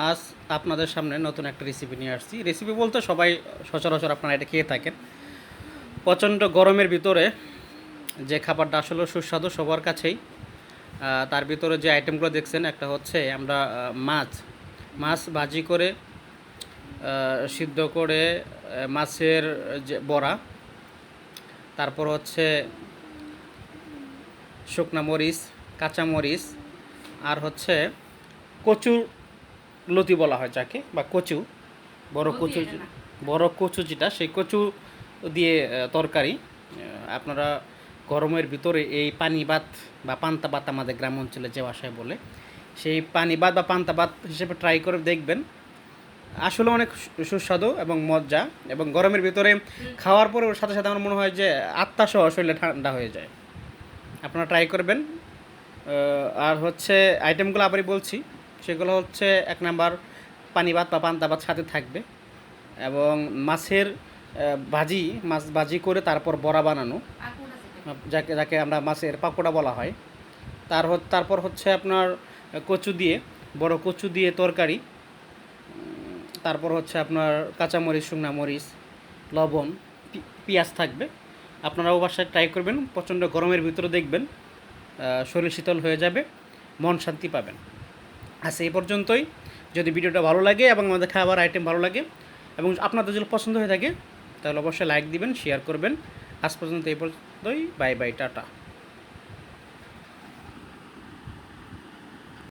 আজ আপনাদের সামনে নতুন একটা রেসিপি নিয়ে আসছি। রেসিপি বলতে সবাই সচরাচর আপনারা এটা খেয়ে থাকেন। প্রচণ্ড গরমের ভিতরে যে খাবারটা আসলে সুস্বাদু সবার কাছেই, তার ভিতরে যে আইটেমগুলো দেখছেন, একটা হচ্ছে আমরা মাছ মাছ ভাজি করে, সিদ্ধ করে, মাছের যে বড়া, তারপর হচ্ছে শুকনা মরিচ, কাঁচা মরিচ, আর হচ্ছে কচু লতি বলা হয় যাকে, বা কচু, বড় কচু, বড় কচু যেটা, সেই কচু দিয়ে তরকারি। আপনারা গরমের ভিতরে এই পানি ভাত বা পান্তা ভাত আমাদের গ্রাম অঞ্চলে যে ভাষায় বলে, সেই পানি ভাত বা পান্তা ভাত হিসেবে ট্রাই করে দেখবেন। আসলে অনেক সুস্বাদু এবং মজা, এবং গরমের ভিতরে খাওয়ার পরে ওর সাথে সাথে আমার মনে হয় যে আত্মা সহ শরীরে ঠান্ডা হয়ে যায়। আপনারা ট্রাই করবেন। আর হচ্ছে আইটেমগুলো আবারই বলছি, সেগুলো হচ্ছে 1 নাম্বার পানি ভাত বা পান্তা ভাত সাথে থাকবে, এবং মাছের ভাজি, মাছ ভাজি করে তারপর বড়া বানানো, যাকে যাকে আমরা মাছের পাকোড়া বলা হয়। তারপর হচ্ছে আপনার কচু দিয়ে, বড় কচু দিয়ে তরকারি। তারপর হচ্ছে আপনার কাঁচামরিচ, শুকনা মরিচ, লবণ, পেঁয়াজ থাকবে। আপনারাও বাসায় ট্রাই করবেন। প্রচণ্ড গরমের ভিতরে দেখবেন শরীর শীতল হয়ে যাবে, মন শান্তি পাবেন। আচ্ছা, এই পর্যন্তই। যদি ভিডিওটা ভালো লাগে এবং আমাদের খাবার আইটেম ভালো লাগে এবং আপনাদের যদি পছন্দ হয়ে থাকে, তাহলে অবশ্যই লাইক দিবেন, শেয়ার করবেন। আজ পর্যন্ত এই পর্যন্তই। Bye bye, tata.